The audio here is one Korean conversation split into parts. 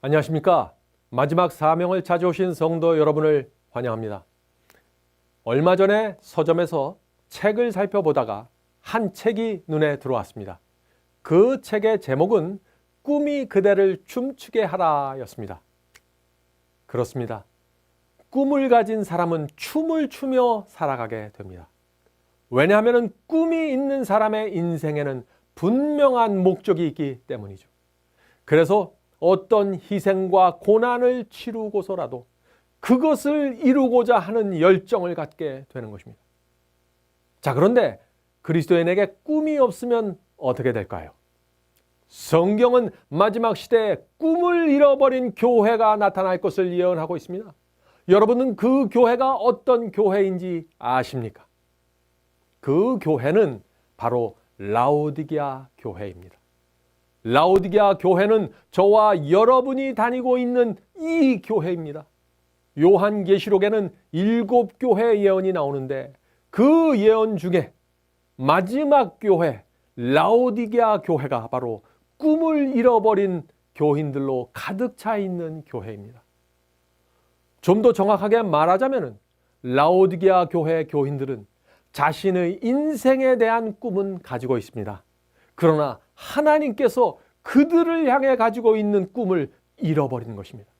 안녕하십니까. 마지막 사명을 찾아오신 성도 여러분을 환영합니다. 얼마 전에 서점에서 책을 살펴보다가 한 책이 눈에 들어왔습니다. 그 책의 제목은 꿈이 그대를 춤추게 하라 였습니다. 그렇습니다. 꿈을 가진 사람은 춤을 추며 살아가게 됩니다. 왜냐하면 꿈이 있는 사람의 인생에는 분명한 목적이 있기 때문이죠. 그래서 어떤 희생과 고난을 치르고서라도 그것을 이루고자 하는 열정을 갖게 되는 것입니다. 자, 그런데 그리스도인에게 꿈이 없으면 어떻게 될까요? 성경은 마지막 시대에 꿈을 잃어버린 교회가 나타날 것을 예언하고 있습니다. 여러분은 그 교회가 어떤 교회인지 아십니까? 그 교회는 바로 라오디게아 교회입니다. 라오디게아 교회는 저와 여러분이 다니고 있는 이 교회입니다. 요한계시록에는 7교회 예언이 나오는데 그 예언 중에 마지막 교회 라오디게아 교회가 바로 꿈을 잃어버린 교인들로 가득 차 있는 교회입니다. 좀 더 정확하게 말하자면 라오디게아 교회 교인들은 자신의 인생에 대한 꿈은 가지고 있습니다. 그러나 하나님께서 그들을 향해 가지고 있는 꿈을 잃어버리는 것입니다.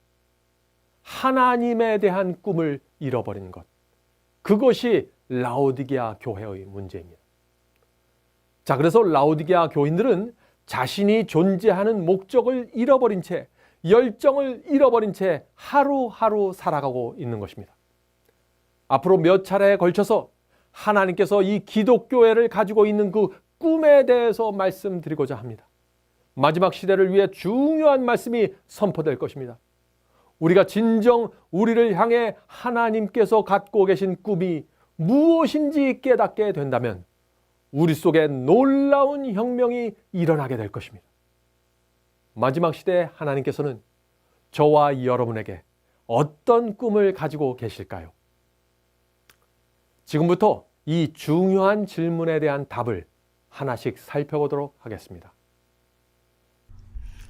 하나님에 대한 꿈을 잃어버리는 것. 그것이 라오디게아 교회의 문제입니다. 자, 그래서 라오디게아 교인들은 자신이 존재하는 목적을 잃어버린 채, 열정을 잃어버린 채 하루하루 살아가고 있는 것입니다. 앞으로 몇 차례에 걸쳐서 하나님께서 이 기독교회를 가지고 있는 그 꿈에 대해서 말씀드리고자 합니다. 마지막 시대를 위해 중요한 말씀이 선포될 것입니다. 우리가 진정 우리를 향해 하나님께서 갖고 계신 꿈이 무엇인지 깨닫게 된다면 우리 속에 놀라운 혁명이 일어나게 될 것입니다. 마지막 시대에 하나님께서는 저와 여러분에게 어떤 꿈을 가지고 계실까요? 지금부터 이 중요한 질문에 대한 답을 하나씩 살펴보도록 하겠습니다.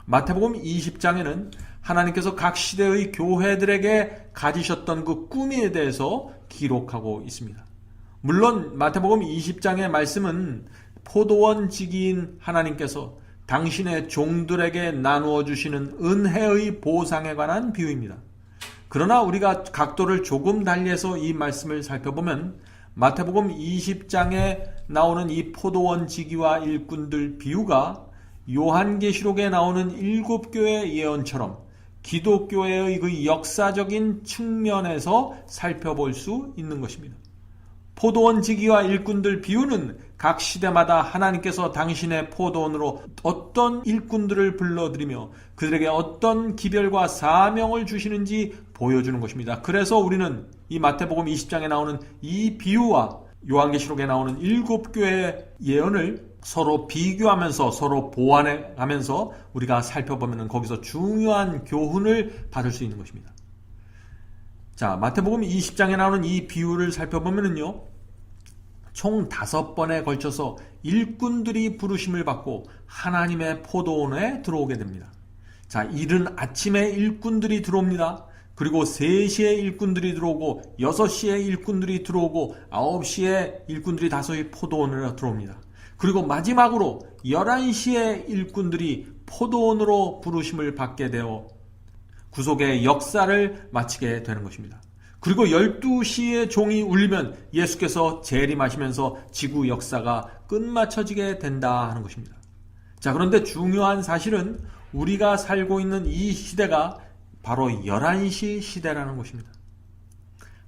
마태복음 20장에는 하나님께서 각 시대의 교회들에게 가지셨던 그 꿈에 대해서 기록하고 있습니다. 물론 마태복음 20장의 말씀은 포도원 지기인 하나님께서 당신의 종들에게 나누어 주시는 은혜의 보상에 관한 비유입니다. 그러나 우리가 각도를 조금 달리해서 이 말씀을 살펴보면 마태복음 20장에 나오는 이 포도원 지기와 일꾼들 비유가 요한계시록에 나오는 7교회 예언처럼 기독교회의 그 역사적인 측면에서 살펴볼 수 있는 것입니다. 포도원 지기와 일꾼들 비유는 각 시대마다 하나님께서 당신의 포도원으로 어떤 일꾼들을 불러들이며 그들에게 어떤 기별과 사명을 주시는지 보여주는 것입니다. 그래서 우리는 이 마태복음 20장에 나오는 이 비유와 요한계시록에 나오는 7교회의 예언을 서로 비교하면서 서로 보완해가면서 우리가 살펴보면 거기서 중요한 교훈을 받을 수 있는 것입니다. 자, 마태복음 20장에 나오는 이 비유를 살펴보면요, 총 5번에 걸쳐서 일꾼들이 부르심을 받고 하나님의 포도원에 들어오게 됩니다. 자, 이른 아침에 일꾼들이 들어옵니다. 그리고 3시에 일꾼들이 들어오고 6시에 일꾼들이 들어오고 9시에 일꾼들이 다시 포도원으로 들어옵니다. 그리고 마지막으로 11시에 일꾼들이 포도원으로 부르심을 받게 되어 구속의 역사를 마치게 되는 것입니다. 그리고 12시에 종이 울리면 예수께서 재림하시면서 지구 역사가 끝마쳐지게 된다 하는 것입니다. 자, 그런데 중요한 사실은 우리가 살고 있는 이 시대가 바로 11시 시대라는 것입니다.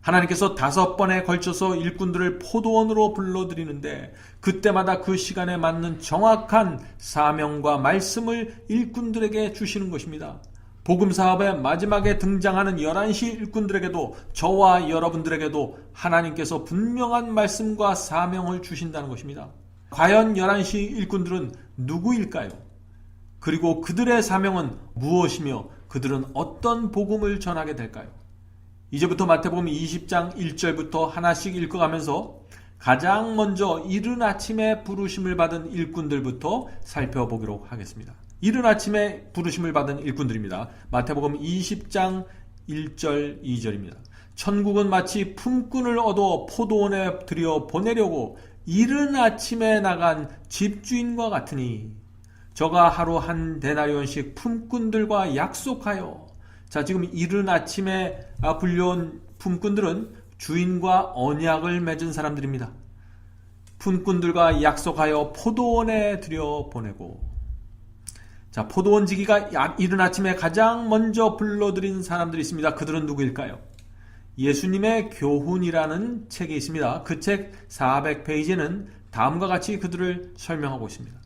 하나님께서 5번에 걸쳐서 일꾼들을 포도원으로 불러들이는데 그때마다 그 시간에 맞는 정확한 사명과 말씀을 일꾼들에게 주시는 것입니다. 복음 사업의 마지막에 등장하는 11시 일꾼들에게도 저와 여러분들에게도 하나님께서 분명한 말씀과 사명을 주신다는 것입니다. 과연 11시 일꾼들은 누구일까요? 그리고 그들의 사명은 무엇이며 그들은 어떤 복음을 전하게 될까요? 이제부터 마태복음 20장 1절부터 하나씩 읽어가면서 가장 먼저 이른 아침에 부르심을 받은 일꾼들부터 살펴보기로 하겠습니다. 이른 아침에 부르심을 받은 일꾼들입니다. 마태복음 20장 1절 2절입니다. 천국은 마치 품꾼을 얻어 포도원에 들여 보내려고 이른 아침에 나간 집주인과 같으니 저가 하루 한 데나리온씩 품꾼들과 약속하여. 자, 지금 이른 아침에 불려온 품꾼들은 주인과 언약을 맺은 사람들입니다. 품꾼들과 약속하여 포도원에 들여보내고. 자, 포도원 지기가 이른 아침에 가장 먼저 불러들인 사람들이 있습니다. 그들은 누구일까요? 예수님의 교훈이라는 책이 있습니다. 그 책 400페이지는 다음과 같이 그들을 설명하고 있습니다.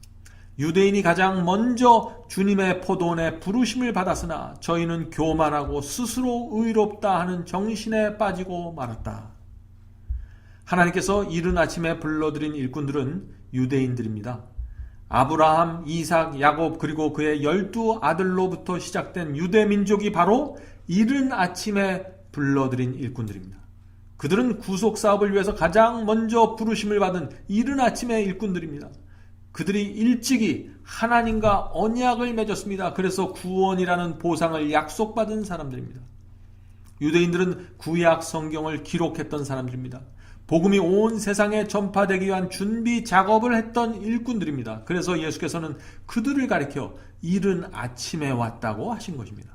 유대인이 가장 먼저 주님의 포도원에 부르심을 받았으나 저희는 교만하고 스스로 의롭다 하는 정신에 빠지고 말았다. 하나님께서 이른 아침에 불러들인 일꾼들은 유대인들입니다. 아브라함, 이삭, 야곱 그리고 그의 12아들로부터 시작된 유대 민족이 바로 이른 아침에 불러들인 일꾼들입니다. 그들은 구속사업을 위해서 가장 먼저 부르심을 받은 이른 아침의 일꾼들입니다. 그들이 일찍이 하나님과 언약을 맺었습니다. 그래서 구원이라는 보상을 약속받은 사람들입니다. 유대인들은 구약 성경을 기록했던 사람들입니다. 복음이 온 세상에 전파되기 위한 준비 작업을 했던 일꾼들입니다. 그래서 예수께서는 그들을 가리켜 이른 아침에 왔다고 하신 것입니다.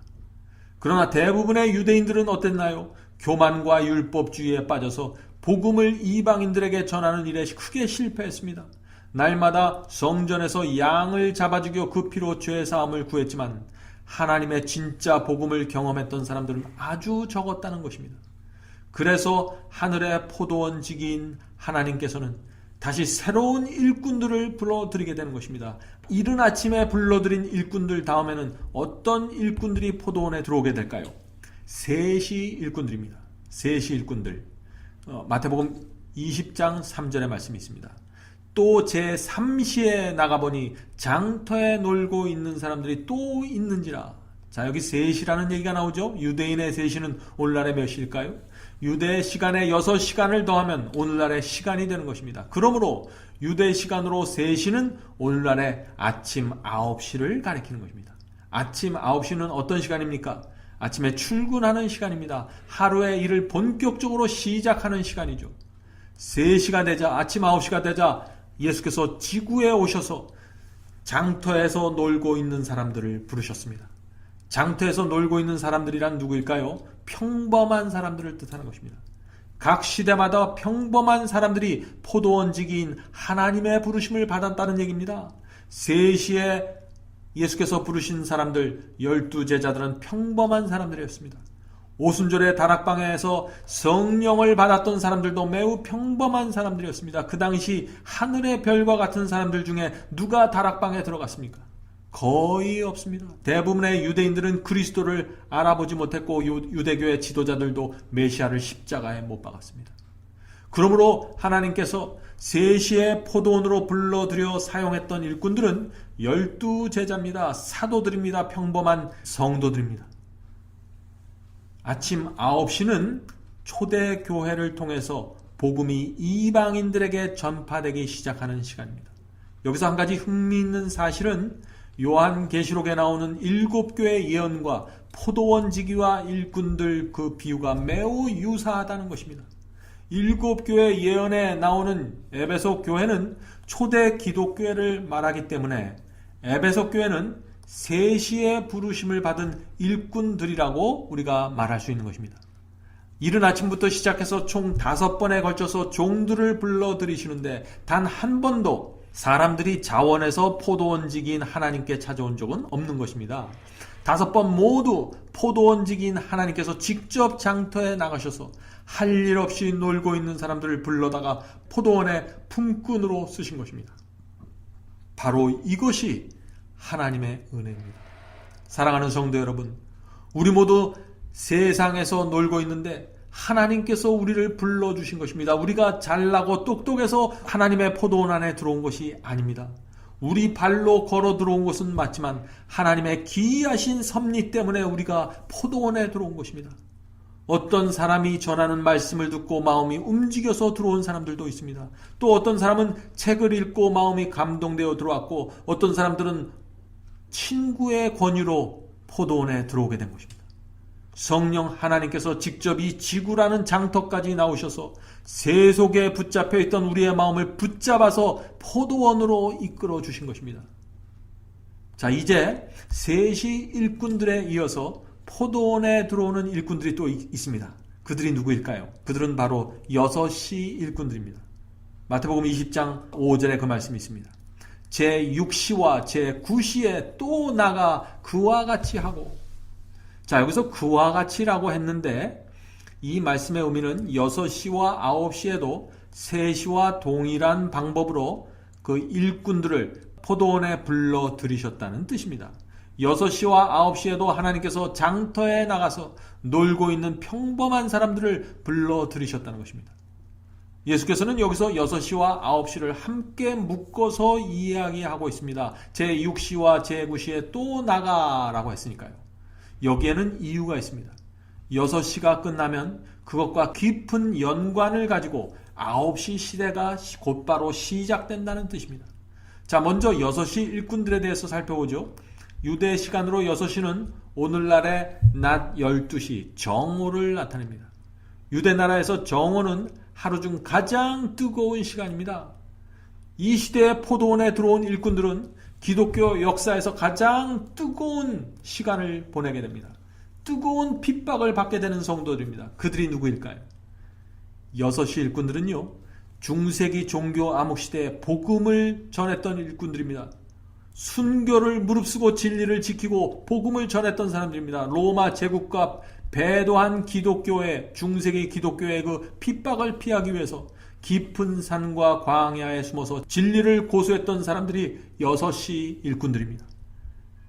그러나 대부분의 유대인들은 어땠나요? 교만과 율법주의에 빠져서 복음을 이방인들에게 전하는 일에 크게 실패했습니다. 날마다 성전에서 양을 잡아 죽여 그 피로 죄 사함을 구했지만 하나님의 진짜 복음을 경험했던 사람들은 아주 적었다는 것입니다. 그래서 하늘의 포도원 지기인 하나님께서는 다시 새로운 일꾼들을 불러들이게 되는 것입니다. 이른 아침에 불러들인 일꾼들 다음에는 어떤 일꾼들이 포도원에 들어오게 될까요? 셋이 일꾼들입니다. 셋이 일꾼들. 마태복음 20장 3절의 말씀이 있습니다. 또 제3시에 나가보니 장터에 놀고 있는 사람들이 또 있는지라. 자, 여기 셋이라는 얘기가 나오죠. 유대인의 셋이는 오늘날의 몇 시일까요? 유대 시간에 6시간을 더하면 오늘날의 시간이 되는 것입니다. 그러므로 유대 시간으로 3시는 오늘날의 아침 9시를 가리키는 것입니다. 아침 9시는 어떤 시간입니까? 아침에 출근하는 시간입니다. 하루의 일을 본격적으로 시작하는 시간이죠. 3시가 되자, 아침 9시가 되자 예수께서 지구에 오셔서 장터에서 놀고 있는 사람들을 부르셨습니다. 장터에서 놀고 있는 사람들이란 누구일까요? 평범한 사람들을 뜻하는 것입니다. 각 시대마다 평범한 사람들이 포도원지기인 하나님의 부르심을 받았다는 얘기입니다. 3시에 예수께서 부르신 사람들 12제자들은 평범한 사람들이었습니다. 오순절에 다락방에서 성령을 받았던 사람들도 매우 평범한 사람들이었습니다. 그 당시 하늘의 별과 같은 사람들 중에 누가 다락방에 들어갔습니까? 거의 없습니다. 대부분의 유대인들은 그리스도를 알아보지 못했고 유대교의 지도자들도 메시아를 십자가에 못 박았습니다. 그러므로 하나님께서 3시에 포도원으로 불러들여 사용했던 일꾼들은 12제자입니다. 사도들입니다. 평범한 성도들입니다. 아침 9시는 초대교회를 통해서 복음이 이방인들에게 전파되기 시작하는 시간입니다. 여기서 한 가지 흥미있는 사실은 요한계시록에 나오는 7교의 예언과 포도원 지기와 일꾼들 그 비유가 매우 유사하다는 것입니다. 7교의 예언에 나오는 에베소 교회는 초대 기독교회를 말하기 때문에 에베소 교회는 3시에 부르심을 받은 일꾼들이라고 우리가 말할 수 있는 것입니다. 이른 아침부터 시작해서 총 5번에 걸쳐서 종들을 불러들이시는데 단 한 번도 사람들이 자원해서 포도원지기인 하나님께 찾아온 적은 없는 것입니다. 5번 모두 포도원지기인 하나님께서 직접 장터에 나가셔서 할 일 없이 놀고 있는 사람들을 불러다가 포도원의 품꾼으로 쓰신 것입니다. 바로 이것이 하나님의 은혜입니다. 사랑하는 성도 여러분, 우리 모두 세상에서 놀고 있는데 하나님께서 우리를 불러주신 것입니다. 우리가 잘나고 똑똑해서 하나님의 포도원 안에 들어온 것이 아닙니다. 우리 발로 걸어 들어온 것은 맞지만 하나님의 기이하신 섭리 때문에 우리가 포도원에 들어온 것입니다. 어떤 사람이 전하는 말씀을 듣고 마음이 움직여서 들어온 사람들도 있습니다. 또 어떤 사람은 책을 읽고 마음이 감동되어 들어왔고 어떤 사람들은 친구의 권유로 포도원에 들어오게 된 것입니다. 성령 하나님께서 직접 이 지구라는 장터까지 나오셔서 세속에 붙잡혀 있던 우리의 마음을 붙잡아서 포도원으로 이끌어 주신 것입니다. 자, 이제 셋이 일꾼들에 이어서 포도원에 들어오는 일꾼들이 또 있습니다. 그들이 누구일까요? 그들은 바로 6시 일꾼들입니다. 마태복음 20장 5절에 그 말씀이 있습니다. 제6시와 제9시에 또 나가 그와 같이 하고. 자, 여기서 그와 같이라고 했는데 이 말씀의 의미는 6시와 9시에도 3시와 동일한 방법으로 그 일꾼들을 포도원에 불러 들이셨다는 뜻입니다. 6시와 9시에도 하나님께서 장터에 나가서 놀고 있는 평범한 사람들을 불러 들이셨다는 것입니다. 예수께서는 여기서 6시와 9시를 함께 묶어서 이야기하고 있습니다. 제6시와 제9시에 또 나가라고 했으니까요. 여기에는 이유가 있습니다. 6시가 끝나면 그것과 깊은 연관을 가지고 9시 시대가 곧바로 시작된다는 뜻입니다. 자, 먼저 6시 일꾼들에 대해서 살펴보죠. 유대 시간으로 6시는 오늘날의 낮 12시 정오를 나타냅니다. 유대 나라에서 정오는 하루 중 가장 뜨거운 시간입니다. 이 시대에 포도원에 들어온 일꾼들은 기독교 역사에서 가장 뜨거운 시간을 보내게 됩니다. 뜨거운 핍박을 받게 되는 성도들입니다. 그들이 누구일까요? 6시 일꾼들은요, 중세기 종교 암흑시대에 복음을 전했던 일꾼들입니다. 순교를 무릅쓰고 진리를 지키고 복음을 전했던 사람들입니다. 로마 제국과 배도한 기독교의, 중세기 기독교의 그 핍박을 피하기 위해서 깊은 산과 광야에 숨어서 진리를 고수했던 사람들이 6시 일꾼들입니다.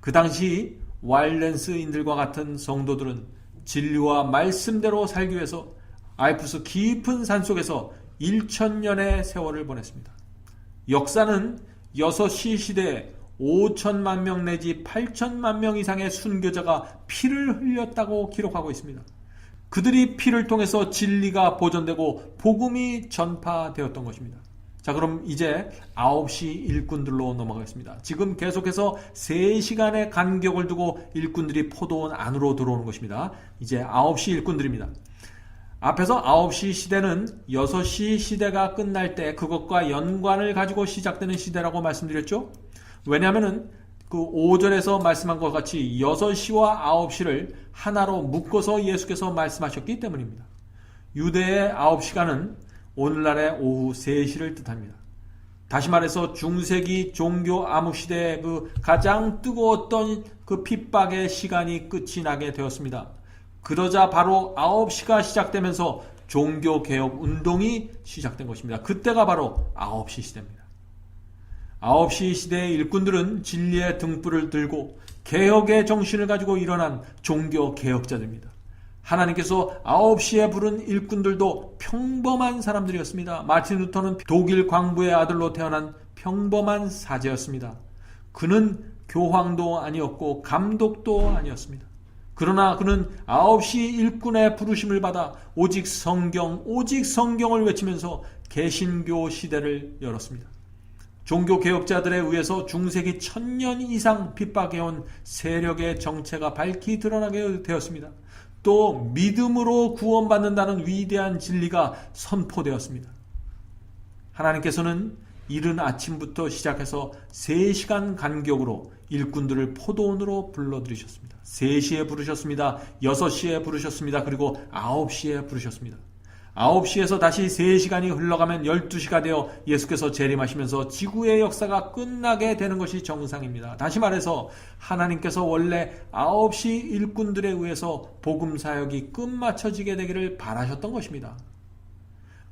그 당시 와일렌스인들과 같은 성도들은 진리와 말씀대로 살기 위해서 알프스 깊은 산속에서 1000년의 세월을 보냈습니다. 역사는 6시 시대에 5천만 명 내지 8천만 명 이상의 순교자가 피를 흘렸다고 기록하고 있습니다. 그들이 피를 통해서 진리가 보존되고 복음이 전파되었던 것입니다. 자, 그럼 이제 9시 일꾼들로 넘어가겠습니다. 지금 계속해서 3시간의 간격을 두고 일꾼들이 포도원 안으로 들어오는 것입니다. 이제 9시 일꾼들입니다. 앞에서 9시 시대는 6시 시대가 끝날 때 그것과 연관을 가지고 시작되는 시대라고 말씀드렸죠. 왜냐하면 그 5절에서 말씀한 것 같이 6시와 9시를 하나로 묶어서 예수께서 말씀하셨기 때문입니다. 유대의 9시간은 오늘날의 오후 3시를 뜻합니다. 다시 말해서 중세기 종교 암흑시대의 그 가장 뜨거웠던 그 핍박의 시간이 끝이 나게 되었습니다. 그러자 바로 9시가 시작되면서 종교개혁 운동이 시작된 것입니다. 그때가 바로 9시 시대입니다. 9시 시대의 일꾼들은 진리의 등불을 들고 개혁의 정신을 가지고 일어난 종교개혁자들입니다. 하나님께서 9시에 부른 일꾼들도 평범한 사람들이었습니다. 마틴 루터는 독일 광부의 아들로 태어난 평범한 사제였습니다. 그는 교황도 아니었고 감독도 아니었습니다. 그러나 그는 9시 일꾼의 부르심을 받아 오직 성경을 외치면서 개신교 시대를 열었습니다. 종교개혁자들에 의해서 중세기 1000년 이상 핍박해온 세력의 정체가 밝히 드러나게 되었습니다. 또 믿음으로 구원받는다는 위대한 진리가 선포되었습니다. 하나님께서는 이른 아침부터 시작해서 3시간 간격으로 일꾼들을 포도원으로 불러들이셨습니다. 3시에 부르셨습니다. 6시에 부르셨습니다. 그리고 9시에 부르셨습니다. 9시에서 다시 3시간이 흘러가면 12시가 되어 예수께서 재림하시면서 지구의 역사가 끝나게 되는 것이 정상입니다. 다시 말해서 하나님께서 원래 9시 일꾼들에 의해서 복음 사역이 끝마쳐지게 되기를 바라셨던 것입니다.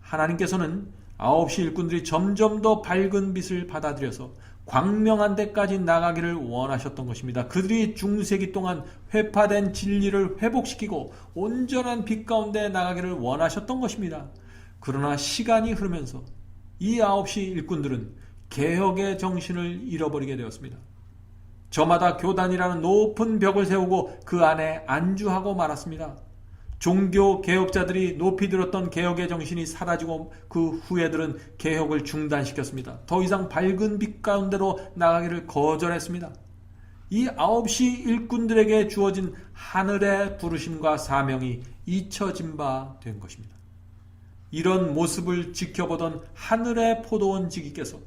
하나님께서는 9시 일꾼들이 점점 더 밝은 빛을 받아들여서 광명한 데까지 나가기를 원하셨던 것입니다. 그들이 중세기 동안 회파된 진리를 회복시키고 온전한 빛 가운데 나가기를 원하셨던 것입니다. 그러나 시간이 흐르면서 이 9시 일꾼들은 개혁의 정신을 잃어버리게 되었습니다. 저마다 교단이라는 높은 벽을 세우고 그 안에 안주하고 말았습니다. 종교 개혁자들이 높이 들었던 개혁의 정신이 사라지고 그 후예들은 개혁을 중단시켰습니다. 더 이상 밝은 빛 가운데로 나가기를 거절했습니다. 이 9시 일꾼들에게 주어진 하늘의 부르심과 사명이 잊혀진 바 된 것입니다. 이런 모습을 지켜보던 하늘의 포도원 지기께서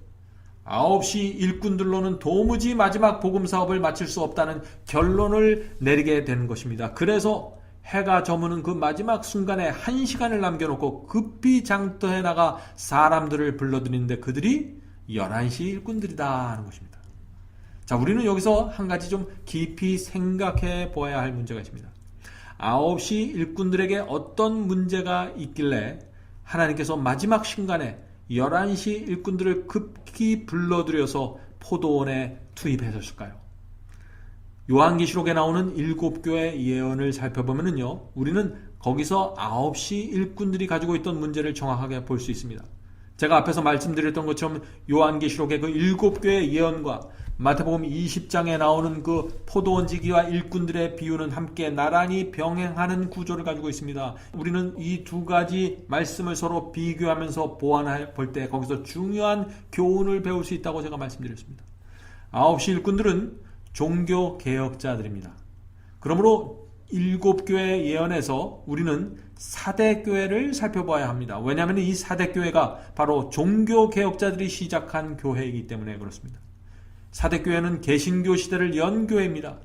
9시 일꾼들로는 도무지 마지막 복음 사업을 마칠 수 없다는 결론을 내리게 되는 것입니다. 그래서 해가 저무는 그 마지막 순간에 1시간을 남겨놓고 급히 장터에 나가 사람들을 불러들이는데 그들이 11시 일꾼들이다 하는 것입니다. 자, 우리는 여기서 한 가지 좀 깊이 생각해 보아야 할 문제가 있습니다. 9시 일꾼들에게 어떤 문제가 있길래 하나님께서 마지막 순간에 11시 일꾼들을 급히 불러들여서 포도원에 투입하셨을까요? 요한계시록에 나오는 7교회 예언을 살펴보면요, 우리는 거기서 9시 일꾼들이 가지고 있던 문제를 정확하게 볼 수 있습니다. 제가 앞에서 말씀드렸던 것처럼 요한계시록의 그 7교회 예언과 마태복음 20장에 나오는 그 포도원 지기와 일꾼들의 비유는 함께 나란히 병행하는 구조를 가지고 있습니다. 우리는 이 두 가지 말씀을 서로 비교하면서 보완해 볼 때 거기서 중요한 교훈을 배울 수 있다고 제가 말씀드렸습니다. 9시 일꾼들은 종교 개혁자들입니다. 그러므로 7교회 예언에서 우리는 사대교회를 살펴봐야 합니다. 왜냐하면 이 사대교회가 바로 종교 개혁자들이 시작한 교회이기 때문에 그렇습니다. 사대교회는 개신교 시대를 연 교회입니다.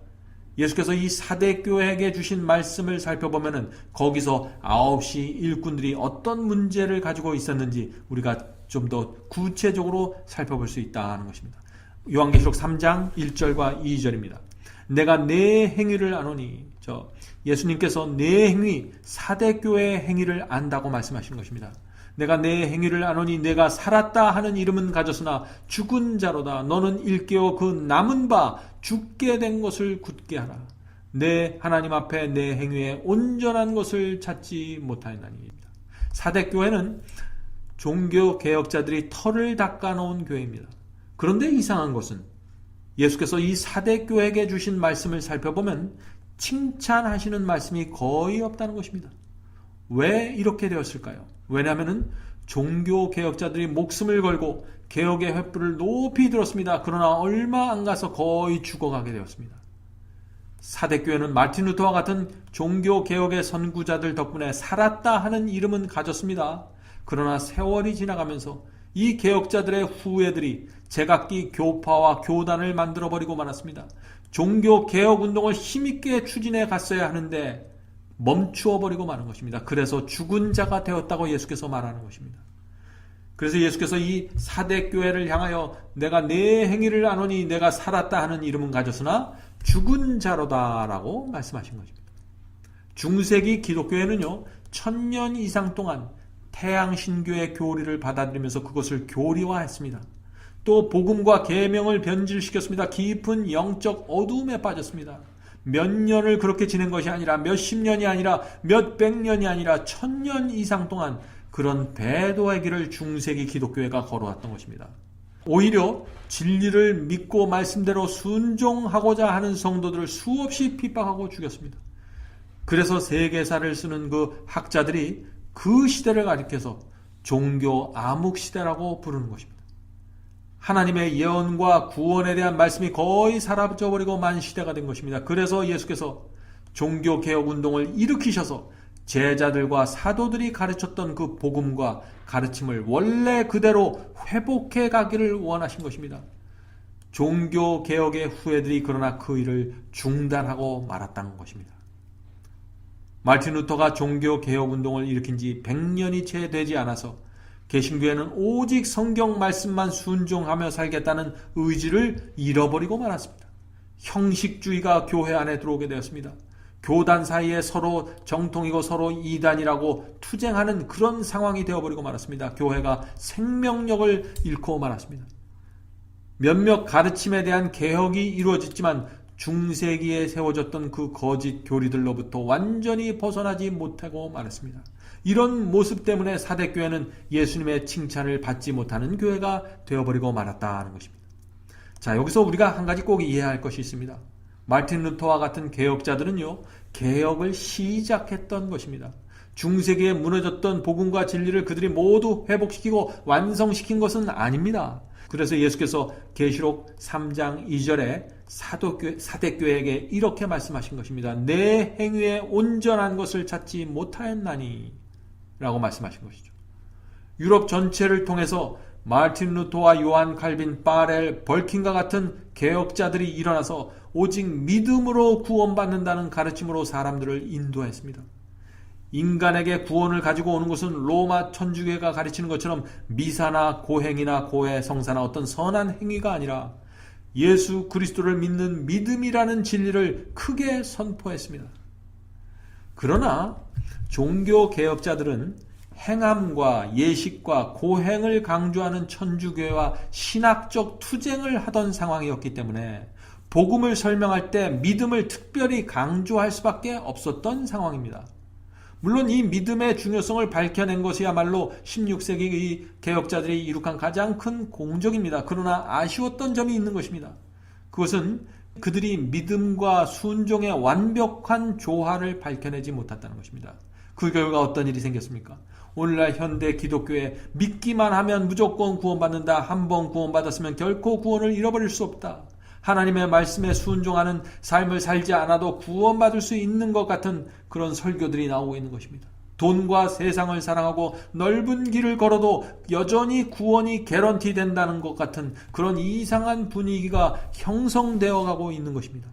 예수께서 이 사대교회에게 주신 말씀을 살펴보면 거기서 9시 일꾼들이 어떤 문제를 가지고 있었는지 우리가 좀 더 구체적으로 살펴볼 수 있다는 것입니다. 요한계시록 3장 1절과 2절입니다. 내가 내 행위를 아노니, 예수님께서 내 행위, 사대교회의 행위를 안다고 말씀하신 것입니다. 내가 내 행위를 아노니 내가 살았다 하는 이름은 가졌으나 죽은 자로다. 너는 일깨어 그 남은 바 죽게 된 것을 굳게 하라. 내 하나님 앞에 내 행위에 온전한 것을 찾지 못하였나니. 사대교회는 종교 개혁자들이 털을 닦아놓은 교회입니다. 그런데 이상한 것은 예수께서 이 사대교회에게 주신 말씀을 살펴보면 칭찬하시는 말씀이 거의 없다는 것입니다. 왜 이렇게 되었을까요? 왜냐하면 종교 개혁자들이 목숨을 걸고 개혁의 횃불을 높이 들었습니다. 그러나 얼마 안 가서 거의 죽어가게 되었습니다. 사대교회는 마틴 루터와 같은 종교 개혁의 선구자들 덕분에 살았다 하는 이름은 가졌습니다. 그러나 세월이 지나가면서 이 개혁자들의 후예들이 제각기 교파와 교단을 만들어버리고 말았습니다. 종교 개혁 운동을 힘있게 추진해 갔어야 하는데 멈추어버리고 마는 것입니다. 그래서 죽은 자가 되었다고 예수께서 말하는 것입니다. 그래서 예수께서 이 사대교회를 향하여 내가 내 행위를 아노니 내가 살았다 하는 이름은 가졌으나 죽은 자로다 라고 말씀하신 것입니다. 중세기 기독교회는요 1000년 이상 동안 태양신교의 교리를 받아들이면서 그것을 교리화했습니다. 또 복음과 계명을 변질시켰습니다. 깊은 영적 어두움에 빠졌습니다. 몇 년을 그렇게 지낸 것이 아니라 몇십 년이 아니라 몇백 년이 아니라 1000년 이상 동안 그런 배도의 길을 중세기 기독교회가 걸어왔던 것입니다. 오히려 진리를 믿고 말씀대로 순종하고자 하는 성도들을 수없이 핍박하고 죽였습니다. 그래서 세계사를 쓰는 그 학자들이 그 시대를 가리켜서 종교 암흑시대라고 부르는 것입니다. 하나님의 예언과 구원에 대한 말씀이 거의 사라져버리고 만 시대가 된 것입니다. 그래서 예수께서 종교개혁운동을 일으키셔서 제자들과 사도들이 가르쳤던 그 복음과 가르침을 원래 그대로 회복해 가기를 원하신 것입니다. 종교개혁의 후예들이 그러나 그 일을 중단하고 말았다는 것입니다. 마틴 루터가 종교개혁운동을 일으킨 지 100년이 채 되지 않아서 개신교회는 오직 성경 말씀만 순종하며 살겠다는 의지를 잃어버리고 말았습니다. 형식주의가 교회 안에 들어오게 되었습니다. 교단 사이에 서로 정통이고 서로 이단이라고 투쟁하는 그런 상황이 되어버리고 말았습니다. 교회가 생명력을 잃고 말았습니다. 몇몇 가르침에 대한 개혁이 이루어졌지만 중세기에 세워졌던 그 거짓 교리들로부터 완전히 벗어나지 못하고 말았습니다. 이런 모습 때문에 사대교회는 예수님의 칭찬을 받지 못하는 교회가 되어버리고 말았다는 것입니다. 자, 여기서 우리가 한 가지 꼭 이해할 것이 있습니다. 마틴 루터와 같은 개혁자들은요, 개혁을 시작했던 것입니다. 중세기에 무너졌던 복음과 진리를 그들이 모두 회복시키고 완성시킨 것은 아닙니다. 그래서 예수께서 계시록 3장 2절에 사대교회에게 이렇게 말씀하신 것입니다. 내 행위에 온전한 것을 찾지 못하였나니 라고 말씀하신 것이죠. 유럽 전체를 통해서 마르틴 루터와 요한 칼빈, 바렐, 벌킨과 같은 개혁자들이 일어나서 오직 믿음으로 구원받는다는 가르침으로 사람들을 인도했습니다. 인간에게 구원을 가지고 오는 것은 로마 천주교가 가르치는 것처럼 미사나 고행이나 고해, 성사나 어떤 선한 행위가 아니라 예수 그리스도를 믿는 믿음이라는 진리를 크게 선포했습니다. 그러나 종교 개혁자들은 행함과 예식과 고행을 강조하는 천주교와 신학적 투쟁을 하던 상황이었기 때문에 복음을 설명할 때 믿음을 특별히 강조할 수밖에 없었던 상황입니다. 물론 이 믿음의 중요성을 밝혀낸 것이야말로 16세기의 개혁자들이 이룩한 가장 큰 공적입니다. 그러나 아쉬웠던 점이 있는 것입니다. 그것은 그들이 믿음과 순종의 완벽한 조화를 밝혀내지 못했다는 것입니다. 그 결과 어떤 일이 생겼습니까? 오늘날 현대 기독교에 믿기만 하면 무조건 구원받는다. 한번 구원받았으면 결코 구원을 잃어버릴 수 없다. 하나님의 말씀에 순종하는 삶을 살지 않아도 구원받을 수 있는 것 같은 그런 설교들이 나오고 있는 것입니다. 돈과 세상을 사랑하고 넓은 길을 걸어도 여전히 구원이 개런티 된다는 것 같은 그런 이상한 분위기가 형성되어 가고 있는 것입니다.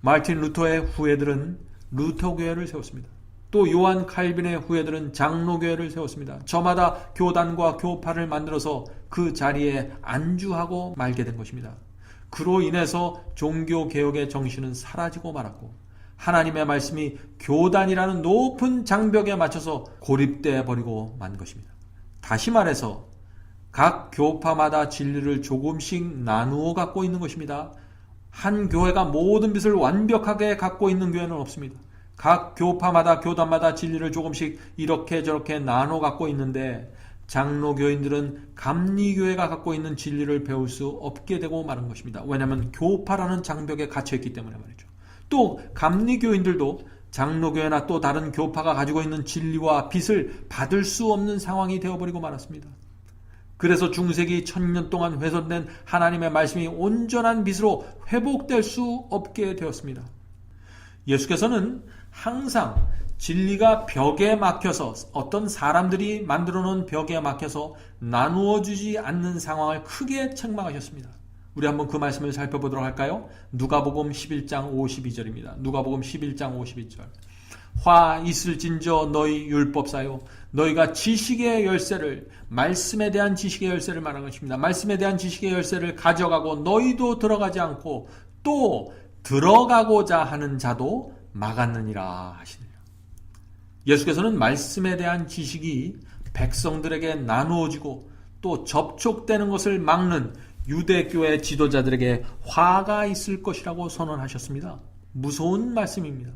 마르틴 루터의 후예들은 루터교회를 세웠습니다. 또 요한 칼빈의 후예들은 장로교회를 세웠습니다. 저마다 교단과 교파를 만들어서 그 자리에 안주하고 말게 된 것입니다. 그로 인해서 종교개혁의 정신은 사라지고 말았고 하나님의 말씀이 교단이라는 높은 장벽에 맞춰서 고립돼 버리고 만 것입니다. 다시 말해서 각 교파마다 진리를 조금씩 나누어 갖고 있는 것입니다. 한 교회가 모든 빛을 완벽하게 갖고 있는 교회는 없습니다. 각 교파마다 교단마다 진리를 조금씩 이렇게 저렇게 나눠 갖고 있는데 장로교인들은 감리교회가 갖고 있는 진리를 배울 수 없게 되고 마는 것입니다. 왜냐하면 교파라는 장벽에 갇혀있기 때문에 말이죠. 또 감리교인들도 장로교회나 또 다른 교파가 가지고 있는 진리와 빛을 받을 수 없는 상황이 되어버리고 말았습니다. 그래서 중세기 1000년 동안 훼손된 하나님의 말씀이 온전한 빛으로 회복될 수 없게 되었습니다. 예수께서는 항상 진리가 벽에 막혀서 어떤 사람들이 만들어 놓은 벽에 막혀서 나누어 주지 않는 상황을 크게 책망하셨습니다. 우리 한번 그 말씀을 살펴보도록 할까요? 누가복음 11장 52절입니다. 누가복음 11장 52절. 화 있을진저 너희 율법사요 너희가 지식의 열쇠를 말씀에 대한 지식의 열쇠를 말하는 것입니다. 말씀에 대한 지식의 열쇠를 가져가고 너희도 들어가지 않고 또 들어가고자 하는 자도 막았느니라 하시네요. 예수께서는 말씀에 대한 지식이 백성들에게 나누어지고 또 접촉되는 것을 막는 유대교회 지도자들에게 화가 있을 것이라고 선언하셨습니다. 무서운 말씀입니다.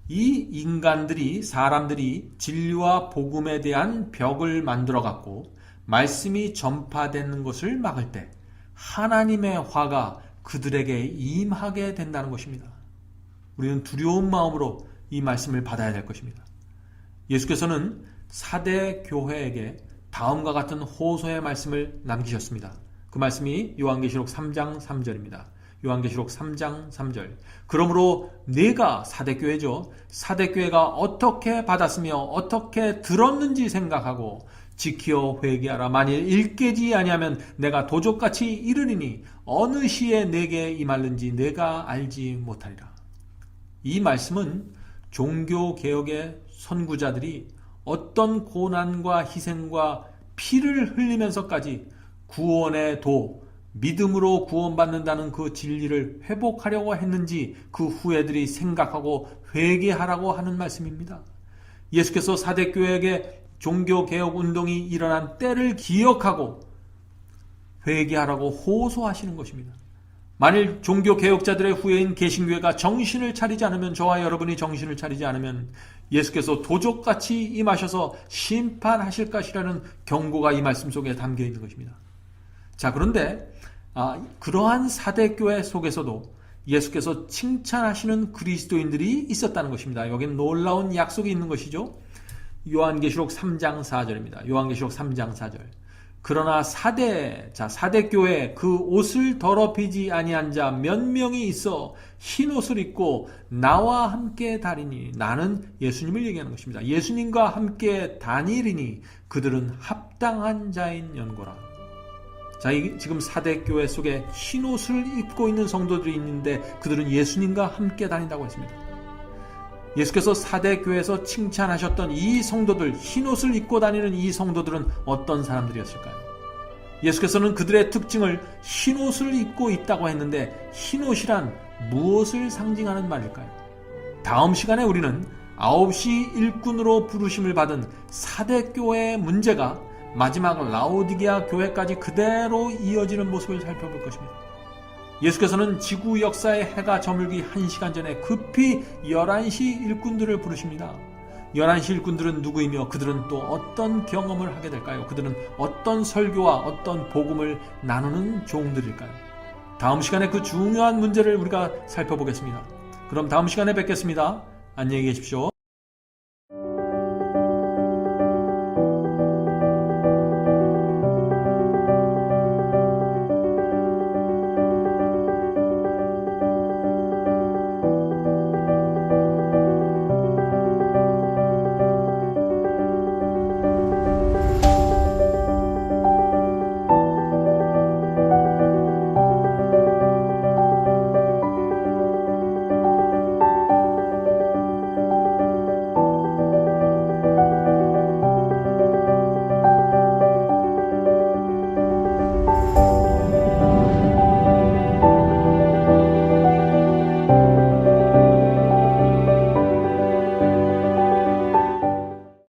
이 인간들이 사람들이 진리와 복음에 대한 벽을 만들어 갖고 말씀이 전파되는 것을 막을 때 하나님의 화가 그들에게 임하게 된다는 것입니다. 우리는 두려운 마음으로 이 말씀을 받아야 될 것입니다. 예수께서는 사대 교회에게 다음과 같은 호소의 말씀을 남기셨습니다. 그 말씀이 요한계시록 3장 3절입니다. 요한계시록 3장 3절. 그러므로 네가 사대교회죠. 사대교회가 어떻게 받았으며 어떻게 들었는지 생각하고 지키어 회개하라. 만일 일깨지 아니하면 내가 도적같이 이르리니 어느 시에 내게 임할는지 내가 알지 못하리라. 이 말씀은 종교개혁의 선구자들이 어떤 고난과 희생과 피를 흘리면서까지 구원의 도, 믿음으로 구원받는다는 그 진리를 회복하려고 했는지 그 후예들이 생각하고 회개하라고 하는 말씀입니다. 예수께서 사대교회에게 종교개혁 운동이 일어난 때를 기억하고 회개하라고 호소하시는 것입니다. 만일 종교개혁자들의 후예인 개신교회가 정신을 차리지 않으면, 저와 여러분이 정신을 차리지 않으면 예수께서 도적같이 임하셔서 심판하실 것이라는 경고가 이 말씀 속에 담겨 있는 것입니다. 자, 그런데 그러한 사대교회 속에서도 예수께서 칭찬하시는 그리스도인들이 있었다는 것입니다. 여기는 놀라운 약속이 있는 것이죠. 요한계시록 3장 4절입니다. 요한계시록 3장 4절. 그러나 사대 교회 그 옷을 더럽히지 아니한 자 몇 명이 있어 흰 옷을 입고 나와 함께 다니니, 나는 예수님을 얘기하는 것입니다. 예수님과 함께 다니리니 그들은 합당한 자인 연고라. 자, 지금 사대 교회 속에 흰 옷을 입고 있는 성도들이 있는데 그들은 예수님과 함께 다닌다고 했습니다. 예수께서 사대 교회에서 칭찬하셨던 이 성도들, 흰 옷을 입고 다니는 이 성도들은 어떤 사람들이었을까요? 예수께서는 그들의 특징을 흰 옷을 입고 있다고 했는데, 흰 옷이란 무엇을 상징하는 말일까요? 다음 시간에 우리는 9시 일꾼으로 부르심을 받은 사대 교회의 문제가 마지막 라오디게아 교회까지 그대로 이어지는 모습을 살펴볼 것입니다. 예수께서는 지구 역사의 해가 저물기 1시간 전에 급히 11시 일꾼들을 부르십니다. 11시 일꾼들은 누구이며 그들은 또 어떤 경험을 하게 될까요? 그들은 어떤 설교와 어떤 복음을 나누는 종들일까요? 다음 시간에 그 중요한 문제를 우리가 살펴보겠습니다. 그럼 다음 시간에 뵙겠습니다. 안녕히 계십시오.